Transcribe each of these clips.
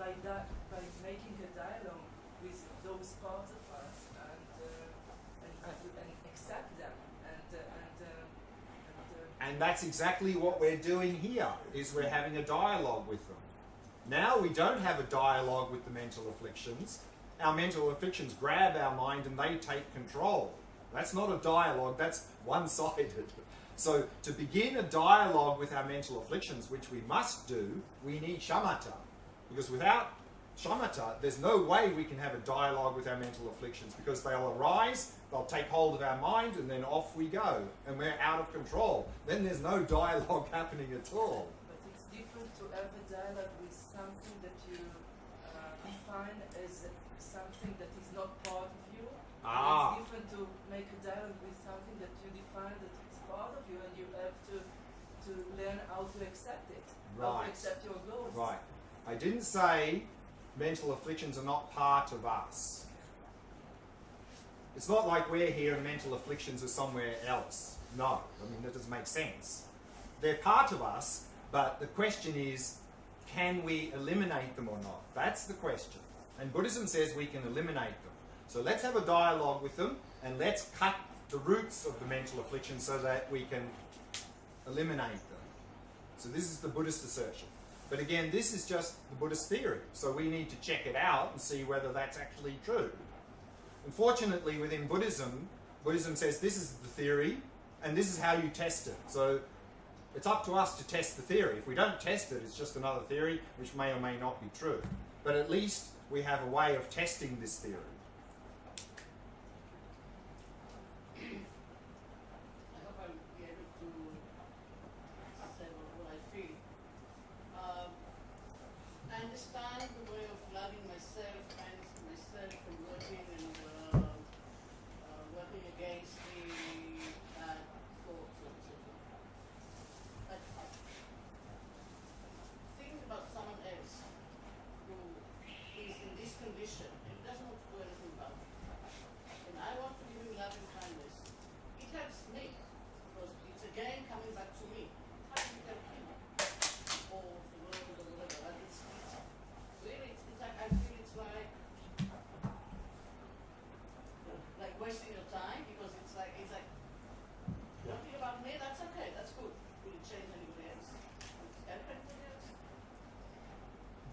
by making a dialogue with those parts of us and accept them and that's exactly what we're doing here, is we're having a dialogue with them. Now we don't have a dialogue with the mental afflictions. Our mental afflictions grab our mind and they take control. That's not a dialogue, that's one-sided. So to begin a dialogue with our mental afflictions, which we must do, we need shamatha. Because without shamatha, there's no way we can have a dialogue with our mental afflictions, because they'll arise, they'll take hold of our mind, and then off we go, and we're out of control. Then there's no dialogue happening at all. But it's different to have a dialogue with something that you define as something that is not part of you. It's different to make a dialogue with something that you define that it's part of you, and you have to learn how to accept it, how to accept your goals. Right. I didn't say mental afflictions are not part of us. It's not like we're here and mental afflictions are somewhere else. No, I mean, that doesn't make sense. They're part of us, but the question is, can we eliminate them or not? That's the question. And Buddhism says we can eliminate them. So let's have a dialogue with them, and let's cut the roots of the mental affliction so that we can eliminate them. So this is the Buddhist assertion. But again, this is just the Buddhist theory, so we need to check it out and see whether that's actually true. Unfortunately, within Buddhism, Buddhism says this is the theory, and this is how you test it. So it's up to us to test the theory. If we don't test it, it's just another theory, which may or may not be true. But at least we have a way of testing this theory.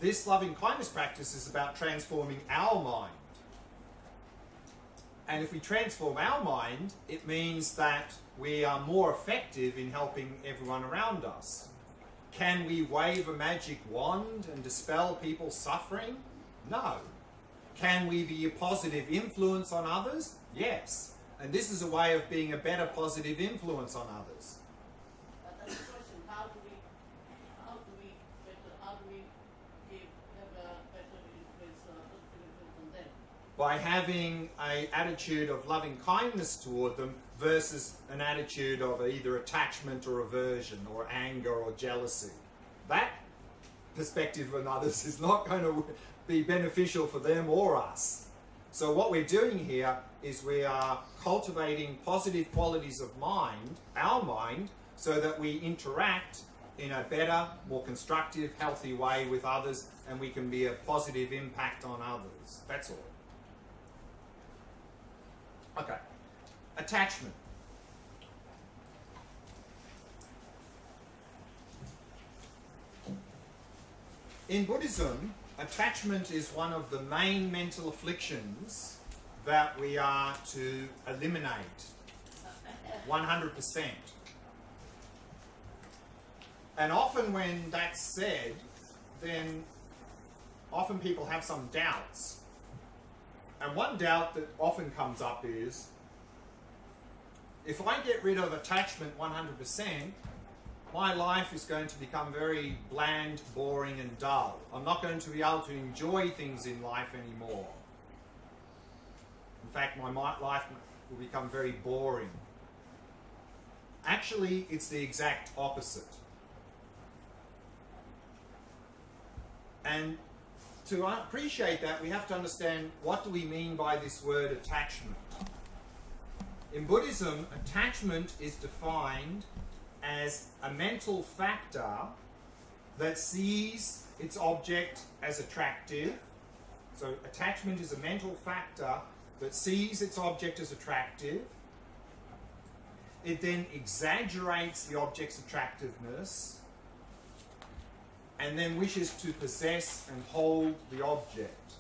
This loving kindness practice is about transforming our mind. And if we transform our mind, it means that we are more effective in helping everyone around us. Can we wave a magic wand and dispel people's suffering? No. Can we be a positive influence on others? Yes. And this is a way of being a better positive influence on others. That's the question. How do we have a better influence on them? By having an attitude of loving kindness toward them versus an attitude of either attachment or aversion or anger or jealousy. That perspective on others is not going to be beneficial for them or us. So what we're doing here is we are cultivating positive qualities of mind, our mind, so that we interact in a better, more constructive, healthy way with others, and we can be a positive impact on others. That's all. Okay. Attachment. In Buddhism, attachment is one of the main mental afflictions that we are to eliminate 100%. And often when that's said, then often people have some doubts. And one doubt that often comes up is, if I get rid of attachment 100%, my life is going to become very bland, boring and dull. I'm not going to be able to enjoy things in life anymore. In fact, my life will become very boring. Actually, it's the exact opposite. And to appreciate that, we have to understand, what do we mean by this word attachment? In Buddhism, attachment is defined as a mental factor that sees its object as attractive. So attachment is a mental factor that sees its object as attractive. It then exaggerates the object's attractiveness and then wishes to possess and hold the object.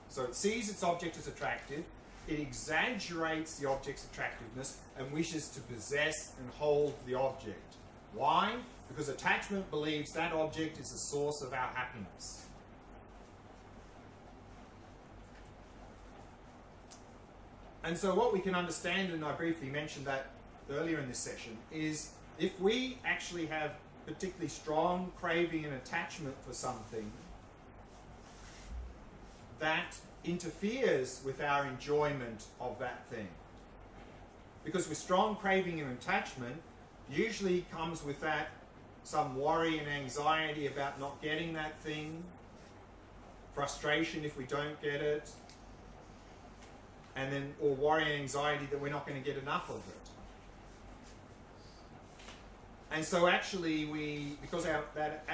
So it sees its object as attractive, it exaggerates the object's attractiveness and wishes to possess and hold the object. Why? Because attachment believes that object is the source of our happiness. And so what we can understand, and I briefly mentioned that earlier in this session, is if we actually have particularly strong craving and attachment for something, that interferes with our enjoyment of that thing. Because with strong craving and attachment, usually comes with that some worry and anxiety about not getting that thing, frustration if we don't get it, and then or worry and anxiety that we're not going to get enough of it. And so actually because that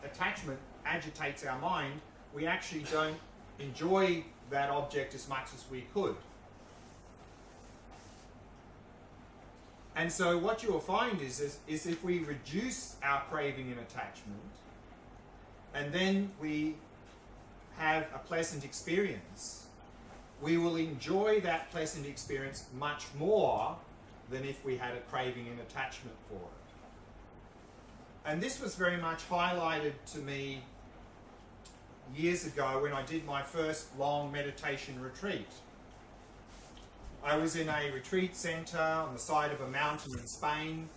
attachment agitates our mind, we actually don't enjoy that object as much as we could. And so what you will find is if we reduce our craving and attachment, and then we have a pleasant experience, we will enjoy that pleasant experience much more than if we had a craving and attachment for it. And this was very much highlighted to me years ago when I did my first long meditation retreat. I was in a retreat centre on the side of a mountain in Spain,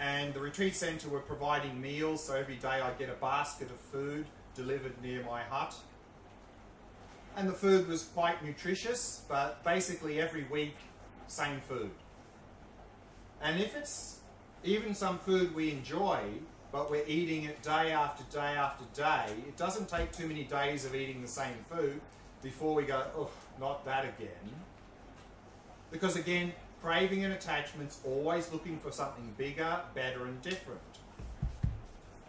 and the retreat centre were providing meals, so every day I'd get a basket of food delivered near my hut. And the food was quite nutritious, but basically every week, same food. And if it's even some food we enjoy, but we're eating it day after day after day, it doesn't take too many days of eating the same food before we go, oh, not that again. Because again, craving and attachment's always looking for something bigger, better and different.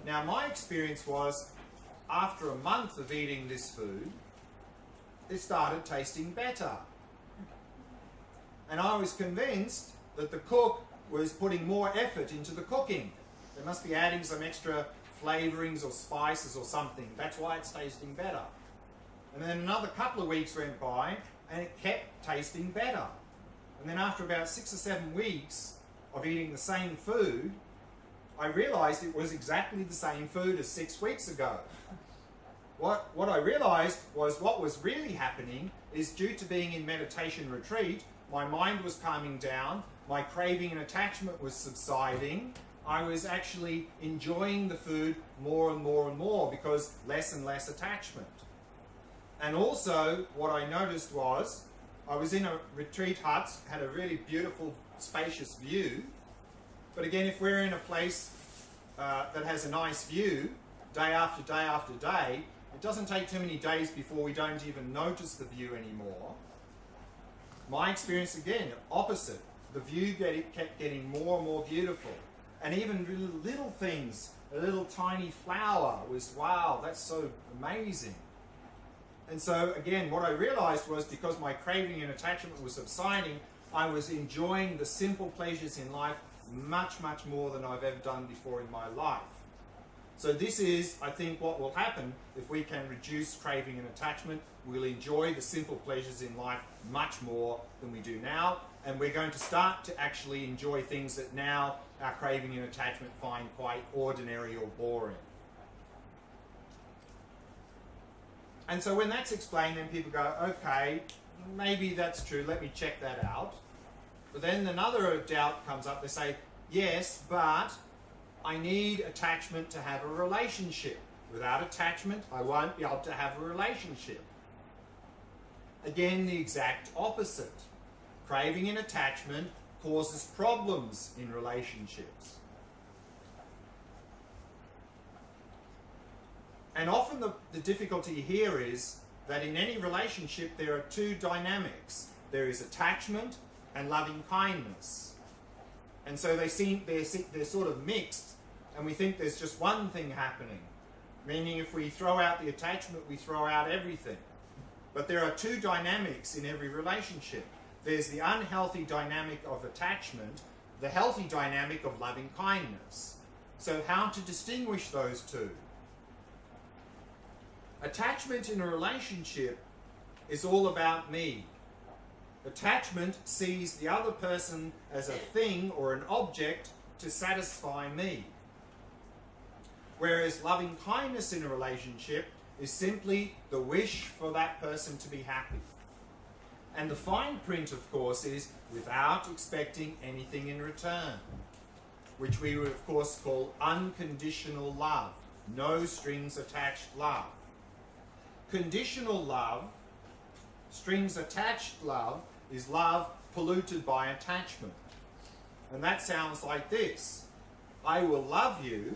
Now my experience was, after a month of eating this food, it started tasting better. And I was convinced that the cook was putting more effort into the cooking. They must be adding some extra flavourings or spices or something. That's why it's tasting better. And then another couple of weeks went by and it kept tasting better. And then after about 6 or 7 weeks of eating the same food, I realised it was exactly the same food as 6 weeks ago. What I realised was what was really happening is, due to being in meditation retreat, my mind was calming down, my craving and attachment was subsiding, I was actually enjoying the food more and more and more because less and less attachment. And also what I noticed was, I was in a retreat hut, had a really beautiful spacious view, but again, if we're in a place that has a nice view, day after day after day, it doesn't take too many days before we don't even notice the view anymore. My experience again, opposite. The view kept getting more and more beautiful. And even little things, a little tiny flower was, wow, that's so amazing. And so again, what I realized was, because my craving and attachment was subsiding, I was enjoying the simple pleasures in life much, much more than I've ever done before in my life. So this is, I think, what will happen if we can reduce craving and attachment. We'll enjoy the simple pleasures in life much more than we do now, and we're going to start to actually enjoy things that now our craving and attachment find quite ordinary or boring. And so when that's explained, then people go, okay, maybe that's true, let me check that out. But then another doubt comes up. They say, yes, but I need attachment to have a relationship. Without attachment, I won't be able to have a relationship. Again, the exact opposite. Craving and attachment causes problems in relationships. And often the difficulty here is that in any relationship there are two dynamics. There is attachment and loving kindness. And so they're sort of mixed and we think there's just one thing happening, meaning if we throw out the attachment, we throw out everything. But there are two dynamics in every relationship. There's the unhealthy dynamic of attachment, the healthy dynamic of loving kindness. So how to distinguish those two? Attachment in a relationship is all about me. Attachment sees the other person as a thing or an object to satisfy me. Whereas loving kindness in a relationship is simply the wish for that person to be happy. And the fine print, of course, is without expecting anything in return, which we would, of course, call unconditional love, no strings attached love. Conditional love, strings attached love, is love polluted by attachment. And that sounds like this: I will love you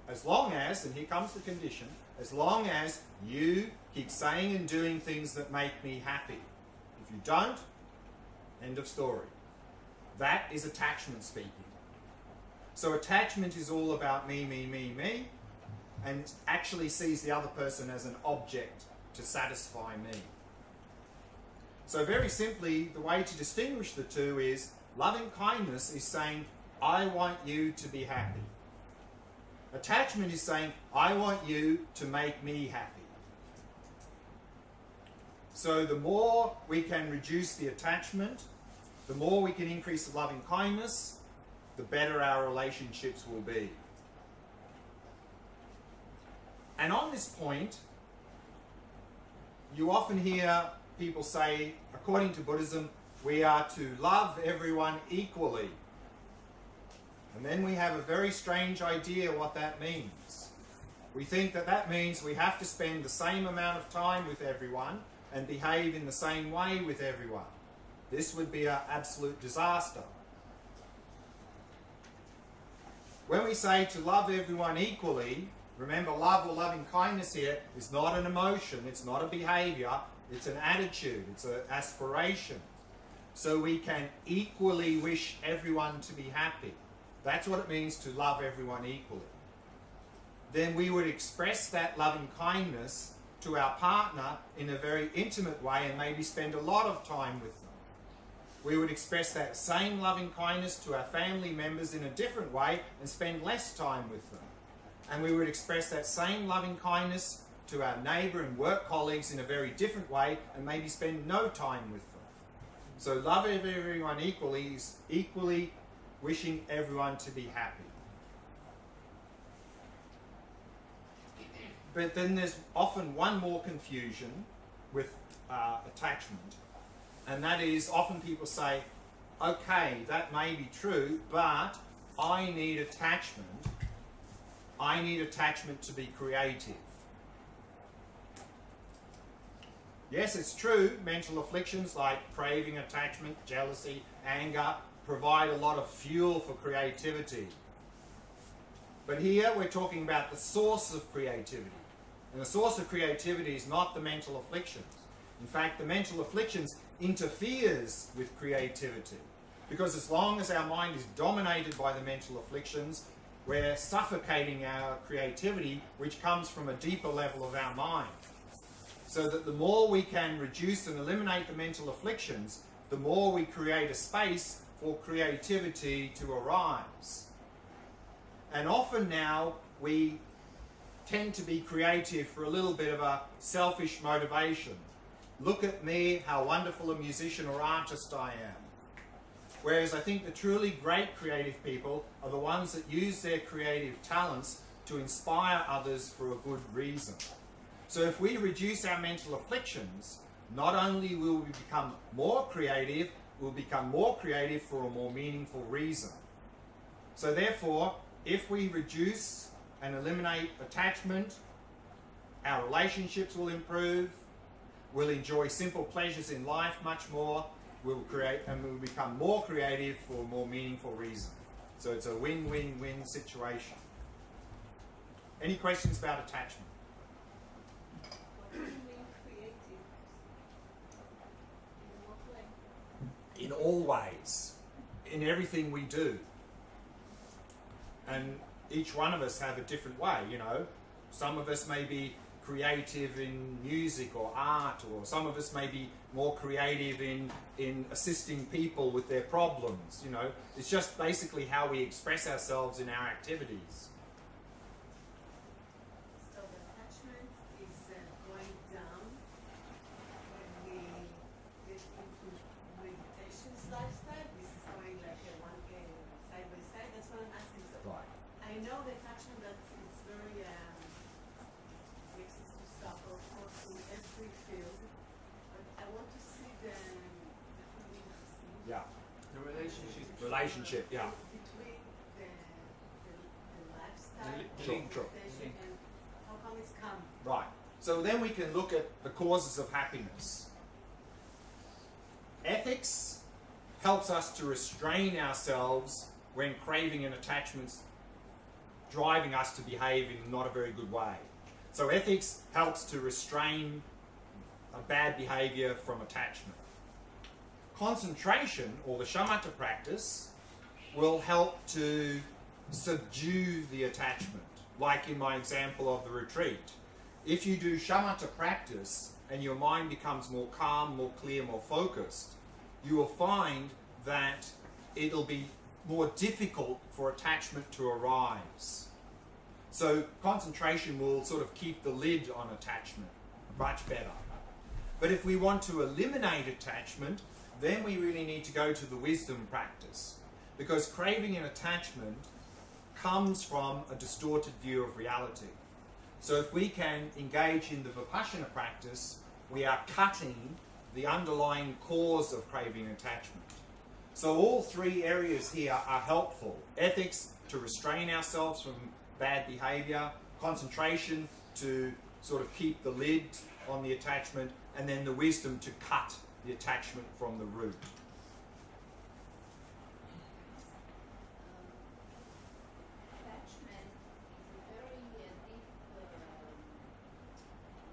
as long as, and here comes the condition, as long as you keep saying and doing things that make me happy. If you don't, end of story. That is attachment speaking. So attachment is all about me, me, me, me, and actually sees the other person as an object to satisfy me. So very simply, the way to distinguish the two is loving kindness is saying, I want you to be happy. Attachment is saying, I want you to make me happy. So the more we can reduce the attachment, the more we can increase the loving kindness, the better our relationships will be. And on this point, you often hear people say, according to Buddhism, we are to love everyone equally. And then we have a very strange idea what that means. We think that that means we have to spend the same amount of time with everyone and behave in the same way with everyone. This would be an absolute disaster. When we say to love everyone equally, remember, love or loving kindness here is not an emotion, it's not a behavior, it's an attitude, it's an aspiration. So we can equally wish everyone to be happy. That's what it means to love everyone equally. Then we would express that loving kindness to our partner in a very intimate way and maybe spend a lot of time with them. We would express that same loving kindness to our family members in a different way and spend less time with them. And we would express that same loving kindness to our neighbour and work colleagues in a very different way and maybe spend no time with them. So love everyone equally is equally wishing everyone to be happy. But then there's often one more confusion with attachment, and that is often people say, okay, that may be true, but I need attachment. I need attachment to be creative. Yes, it's true, mental afflictions like craving, attachment, jealousy, anger provide a lot of fuel for creativity. But here we're talking about the source of creativity. And the source of creativity is not the mental afflictions. In fact, the mental afflictions interferes with creativity. Because as long as our mind is dominated by the mental afflictions, we're suffocating our creativity, which comes from a deeper level of our mind. So that the more we can reduce and eliminate the mental afflictions, the more we create a space for creativity to arise. And often now we tend to be creative for a little bit of a selfish motivation. Look at me, how wonderful a musician or artist I am. Whereas I think the truly great creative people are the ones that use their creative talents to inspire others for a good reason. So if we reduce our mental afflictions, not only will we become more creative, we'll become more creative for a more meaningful reason. So therefore, if we reduce and eliminate attachment, our relationships will improve, we'll enjoy simple pleasures in life much more, we'll create and we'll become more creative for a more meaningful reason. So it's a win-win-win situation. Any questions about attachment? What do you mean creative? In what way? In all ways, in everything we do. And each one of us have a different way, you know. Some of us may be creative in music or art, or some of us may be more creative in assisting people with their problems, you know. It's just basically how we express ourselves in our activities. So the attachment is going down when we get into meditation's lifestyle. This is going like one side by side. That's what I'm asking. So Right. I know the attachment that is very makes us to suffer, of course, in every field. But I want to see the Yeah. The relationship. Relationship, yeah. between the lifestyle, Sure, and sure. meditation, and how come it's come. Right. So then we can look at the causes of happiness. Ethics helps us to restrain ourselves when craving and attachments driving us to behave in not a very good way. So ethics helps to restrain a bad behavior from attachment. Concentration, or the shamatha practice, will help to subdue the attachment. Like in my example of the retreat. If you do shamatha practice and your mind becomes more calm, more clear, more focused, you will find that it'll be more difficult for attachment to arise. So concentration will sort of keep the lid on attachment much better. But if we want to eliminate attachment, then we really need to go to the wisdom practice. Because craving and attachment comes from a distorted view of reality. So if we can engage in the vipassana practice, we are cutting the underlying cause of craving and attachment. So all three areas here are helpful. Ethics, to restrain ourselves from bad behavior. Concentration, to sort of keep the lid on the attachment. And then the wisdom, to cut the attachment from the root. Attachment is a very deep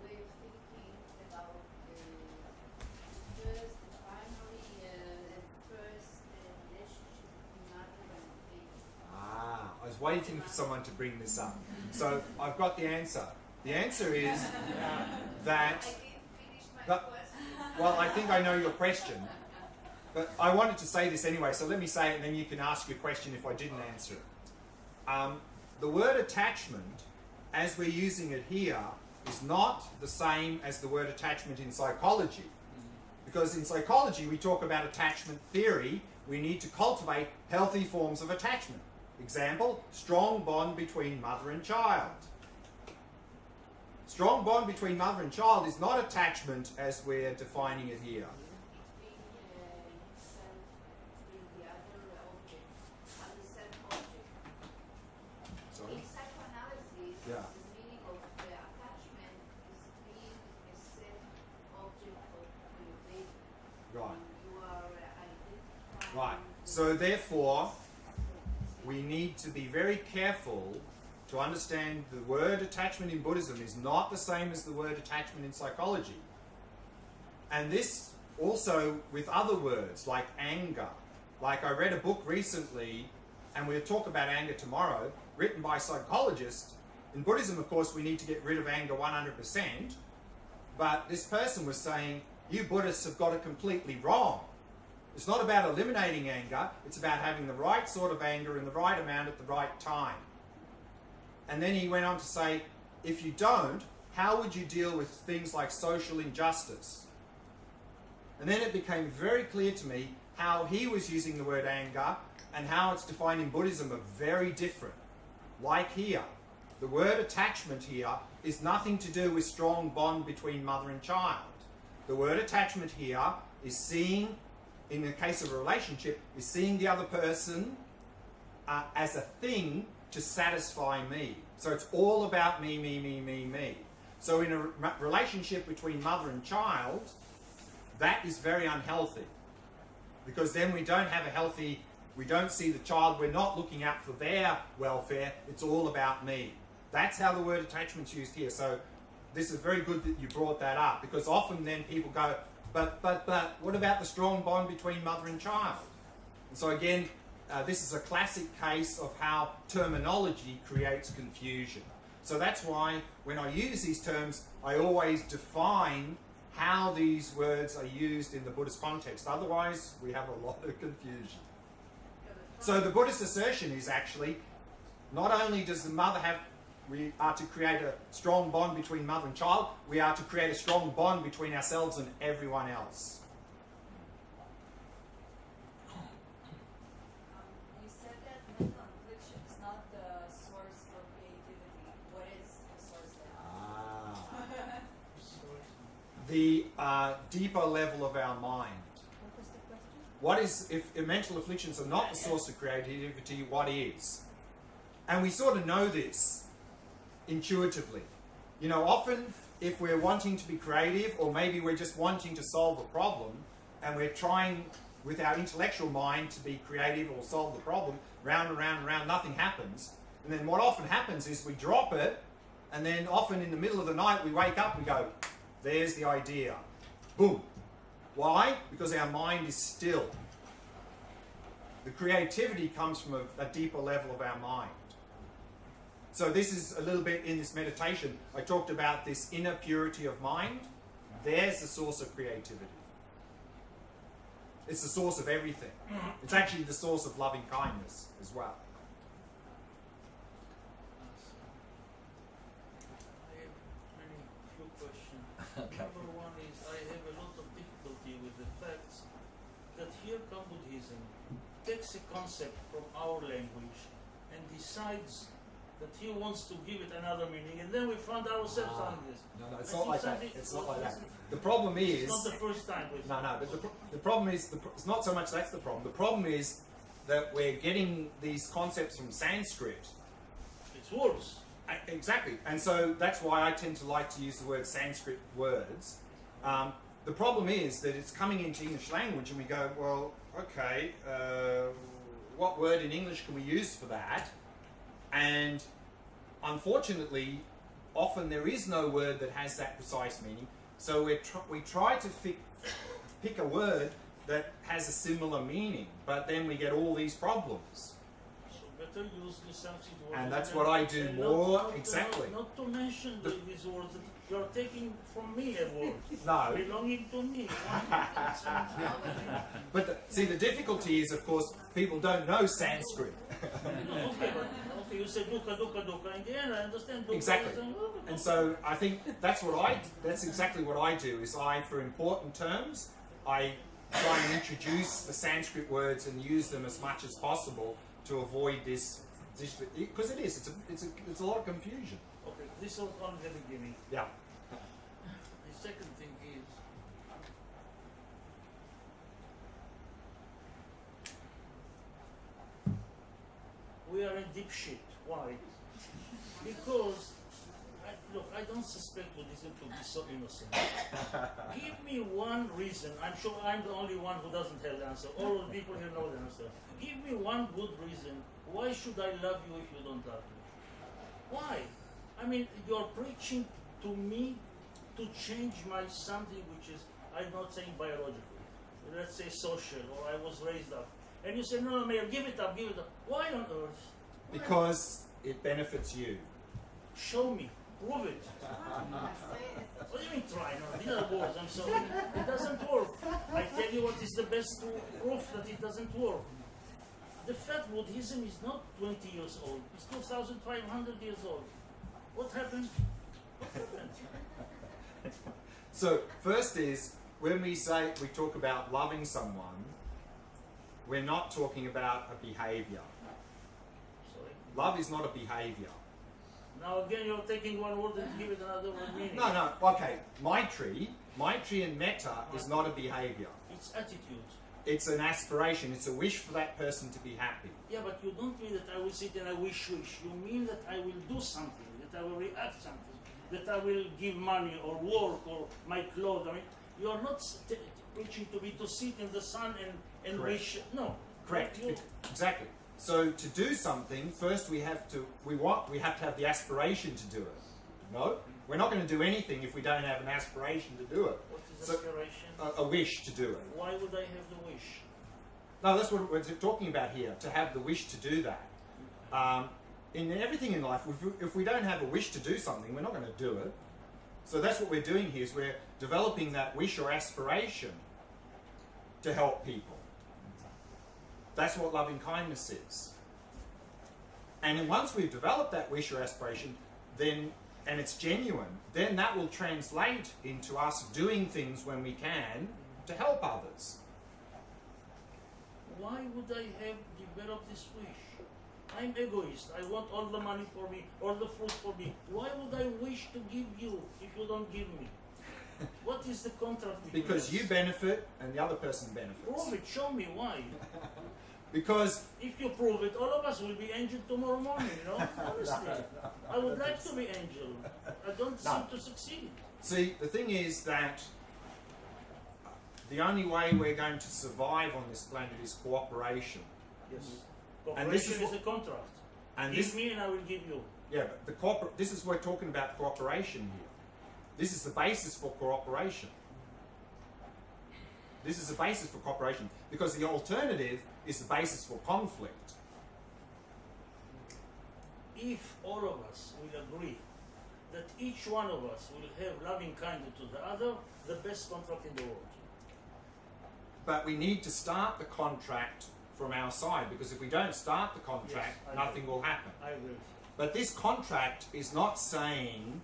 way of thinking about first the primary and first relationship between mother and baby. Ah, I was waiting for someone to bring this up. So I've got the answer. The answer is that... I didn't finish my But- question. Well, I think I know your question, but I wanted to say this anyway, so let me say it and then you can ask your question if I didn't answer it. The word attachment, as we're using it here, is not the same as the word attachment in psychology. Because in psychology we talk about attachment theory, we need to cultivate healthy forms of attachment. Example, strong bond between mother and child. Strong bond between mother and child is not attachment as we're defining it here. Between himself and the other object, other self-object. Sorry? In psychoanalysis, Yeah. the meaning of the attachment is being a self-object of your baby. Right. You are identifying. Right. So therefore, we need to be very careful to understand the word attachment in Buddhism is not the same as the word attachment in psychology. And this also with other words like anger. Like I read a book recently, and we'll talk about anger tomorrow, written by psychologists. In Buddhism, of course, we need to get rid of anger 100%. But this person was saying, you Buddhists have got it completely wrong. It's not about eliminating anger, it's about having the right sort of anger in the right amount at the right time. And then he went on to say, if you don't, how would you deal with things like social injustice? And then it became very clear to me how he was using the word anger and how it's defined in Buddhism are very different. Like here, the word attachment here is nothing to do with strong bond between mother and child. The word attachment here is seeing, in the case of a relationship, is seeing the other person as a thing to satisfy me. So it's all about me, me, me, me, me. So in a relationship between mother and child, that is very unhealthy. Because then we don't have a healthy, we don't see the child, we're not looking out for their welfare, it's all about me. That's how the word attachment's used here. So this is very good that you brought that up, because often then people go, but what about the strong bond between mother and child? And so again, this is a classic case of how terminology creates confusion. So that's why when I use these terms, I always define how these words are used in the Buddhist context. Otherwise, we have a lot of confusion. So the Buddhist assertion is actually, not only does the mother have, we are to create a strong bond between mother and child, we are to create a strong bond between ourselves and everyone else. You said that mental affliction is not the source for creativity. What is the source then? The deeper level of our mind. What was the question? What is, if mental afflictions are not the source of creativity, what is? And we sort of know this intuitively. You know, often if we're wanting to be creative, or maybe we're just wanting to solve a problem, and we're trying with our intellectual mind to be creative or solve the problem, round and round and round, nothing happens. And then what often happens is we drop it, and then often in the middle of the night we wake up and go, there's the idea. Boom. Why? Because our mind is still. The creativity comes from a deeper level of our mind. So this is a little bit in this meditation. I talked about this inner purity of mind. There's the source of creativity. It's the source of everything. It's actually the source of loving kindness as well. I have few questions. Number one is, I have a lot of difficulty with the fact that here comes Buddhism, takes a concept from our language and decides that he wants to give it another meaning, and then we found ourselves on this. No, it's not like that. It's not like that. The problem is... It's not the first time. But the problem is, it's not so much that's the problem. The problem is that we're getting these concepts from Sanskrit. It's worse. Exactly. And so that's why I tend to like to use the word Sanskrit words. The problem is that it's coming into English language and we go, well, okay, what word in English can we use for that? And unfortunately, often there is no word that has that precise meaning. So we try to pick a word that has a similar meaning, but then we get all these problems. So better use the Sanskrit words. And that's what I do more, exactly. Not to mention these words that you're taking from me a word. No. Belonging to me. But see, the difficulty is, of course, people don't know Sanskrit. Okay, you say dukkha, dukkha, dukkha. In the end, I understand dukkha. Exactly. And so I think that's exactly what I do, is for important terms, I try and introduce the Sanskrit words and use them as much as possible to avoid this, because it's a lot of confusion. Okay, this was on the beginning. Yeah. The second thing is, we are in deep shit. Why? Because, look, I don't suspect Buddhism to be so innocent. Give me one reason. I'm sure I'm the only one who doesn't have the answer. All the people here know the answer. Give me one good reason. Why should I love you if you don't love me? Why? I mean, you're preaching to me to change my something which is, I'm not saying biological, let's say social, or I was raised up. And you say, no, Mayor, give it up, give it up. Why on earth? Why? Because it benefits you. Show me. Prove it. What do you mean try? No, these are words, I'm sorry. It doesn't work. I tell you what is the best proof that it doesn't work. The fact Buddhism is not 20 years old. It's 2,500 years old. What happened? What happened? So, first is, when we talk about loving someone, we're not talking about a behavior. Sorry. Love is not a behavior. Now again, you're taking one word and give it another word meaning. No, okay. Maitri and metta is not a behavior. It's attitude. It's an aspiration. It's a wish for that person to be happy. Yeah, but you don't mean that I will sit and I wish. You mean that I will do something, that I will react something, that I will give money or work or my clothes. I mean, you are not preaching to me to sit in the sun and wish. No. Correct. Exactly. So to do something, first we have to have the aspiration to do it. No? We're not going to do anything if we don't have an aspiration to do it. What is aspiration? A wish to do it. Why would I have the wish? No, that's what we're talking about here, to have the wish to do that. In everything in life, if we don't have a wish to do something, we're not going to do it. So that's what we're doing here, is we're developing that wish or aspiration to help people. That's what loving kindness is. And then once we've developed that wish or aspiration, then, and it's genuine, then that will translate into us doing things when we can to help others. Why would I have developed this wish? I'm egoist. I want all the money for me, all the food for me. Why would I wish to give you if you don't give me? What is the contract between Because us? you benefit and the other person benefits. Prove it. Show me why. Because If you prove it, all of us will be angel tomorrow morning, you know? Honestly. I would like to be angel. I don't seem to succeed. see, the thing is that the only way we're going to survive on this planet is cooperation. Yes. And this Cooperation is is a contract. And Give this, me and I will give you. yeah, but this is we're talking about cooperation here. This is the basis for cooperation. This is the basis for cooperation, because the alternative is the basis for conflict. If all of us will agree that each one of us will have loving kindness to the other, the best contract in the world. But we need to start the contract from our side, because if we don't start the contract, Yes, I nothing agree. will happen. I agree. But this contract is not saying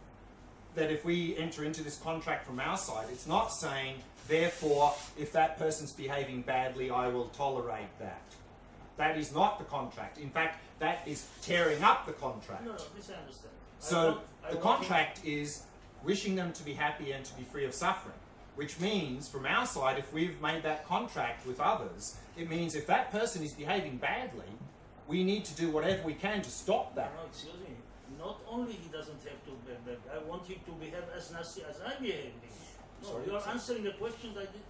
that if we enter into this contract from our side, it's not saying, therefore, if that person's behaving badly, I will tolerate that. That is not the contract. In fact, that is tearing up the contract. No, this I understand. So the contract is wishing them to be happy and to be free of suffering, which means from our side, if we've made that contract with others, it means if that person is behaving badly, we need to do whatever we can to stop that. No, excuse me. Not only he doesn't have to behave, I want him to behave as nasty as I behave. No, Sorry, you are sorry. answering the question that I did.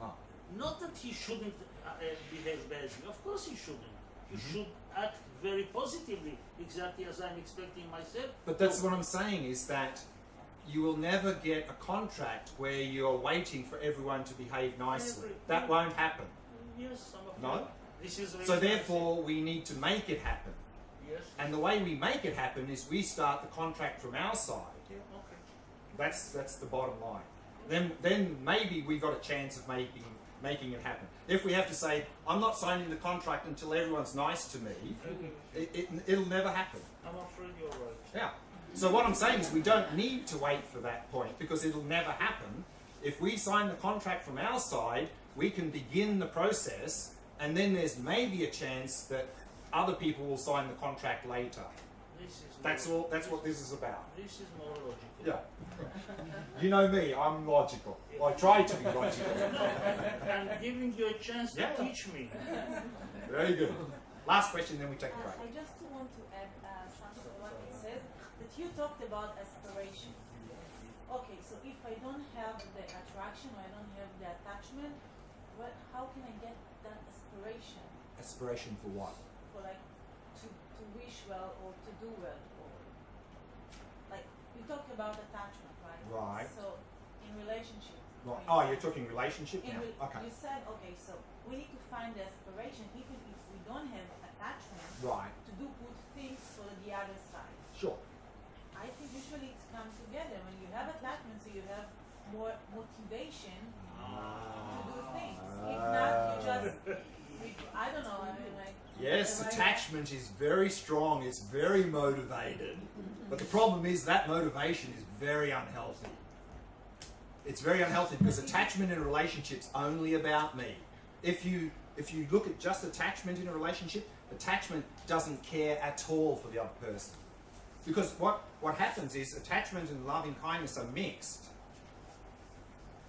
Ah. Not that he shouldn't behave badly. Of course he shouldn't. He should act very positively, exactly as I'm expecting myself. But that's what I'm saying, is that you will never get a contract where you're waiting for everyone to behave nicely. That won't happen. Yes, some of No? you. This is really So nice. therefore, we need to make it happen. Yes. And the way we make it happen is we start the contract from our side. Yeah, okay. That's the bottom line. Then maybe we got a chance of making it happen. If we have to say, I'm not signing the contract until everyone's nice to me, it'll never happen. I'm afraid you're right. Yeah. So what I'm saying is we don't need to wait for that point, because it'll never happen. If we sign the contract from our side, we can begin the process, and then there's maybe a chance that other people will sign the contract later. That's what this is about. This is more logical. Yeah. You know me, I'm logical. I try to be logical. I'm giving you a chance to Yeah. teach me. Very good. Last question, then we take a break. I just want to add something to what it says, that you talked about aspiration. Okay, so if I don't have the attraction, or I don't have the attachment, how can I get that aspiration? Aspiration for what? For like to wish well or to do well, or like you talked about attachment, right? Right. So in relationship. Right. Oh, you're talking relationship In now? re- Okay. You said, okay, so we need to find the aspiration, even if we don't have attachment, Right. to do good things for the other side. Sure. I think usually it's come together. When you have attachment, so you have more motivation to do things. If not, you just, I don't know, I mean, like... Yes, right? attachment is very strong, it's very motivated, but the problem is that motivation is very unhealthy. It's very unhealthy because attachment in a relationship is only about me. If you look at just attachment in a relationship, attachment doesn't care at all for the other person. Because what happens is attachment and loving kindness are mixed.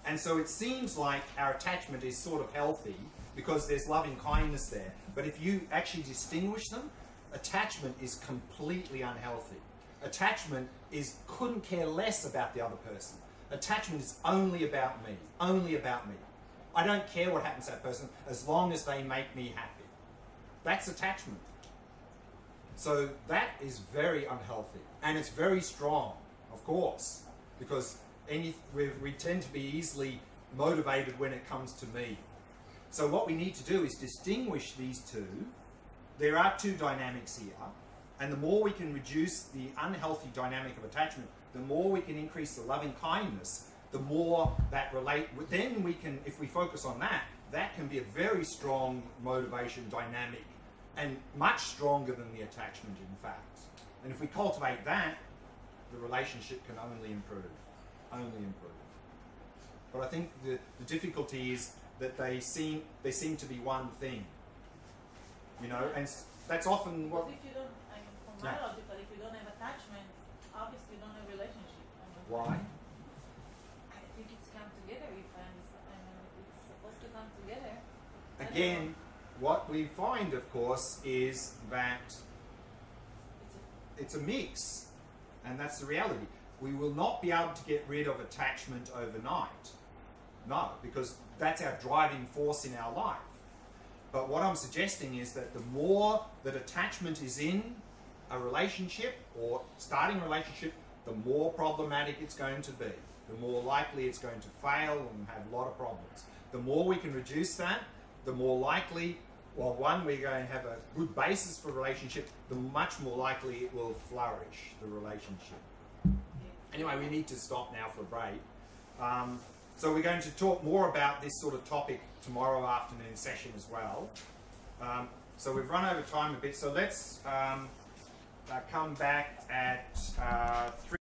And so it seems like our attachment is sort of healthy because there's loving kindness there. But if you actually distinguish them, attachment is completely unhealthy. Attachment couldn't care less about the other person. Attachment is only about me, only about me. I don't care what happens to that person as long as they make me happy. That's attachment. So that is very unhealthy. And it's very strong, of course, because we tend to be easily motivated when it comes to me. So what we need to do is distinguish these two. There are two dynamics here, and the more we can reduce the unhealthy dynamic of attachment, the more we can increase the loving kindness, the more that then we can, if we focus on that, that can be a very strong motivation dynamic, and much stronger than the attachment, in fact. And if we cultivate that, the relationship can only improve. Only improve. But I think the difficulty is that they seem to be one thing. You know, and that's often what... But if you don't, I mean, from my logic, but if you don't have attachment, obviously you don't have relationship. I mean, Why? I think it's come together. If I understand, I mean, it's supposed to come together. Again, what we find, of course, is that it's a mix, and that's the reality. We will not be able to get rid of attachment overnight. No, because that's our driving force in our life. But what I'm suggesting is that the more that attachment is in a relationship or starting a relationship, the more problematic it's going to be. The more likely it's going to fail and have a lot of problems. The more we can reduce that, the more likely, well, one, we're going to have a good basis for a relationship, the much more likely it will flourish, the relationship. Anyway, we need to stop now for a break. So we're going to talk more about this sort of topic tomorrow afternoon session as well. So we've run over time a bit, so let's come back at 3.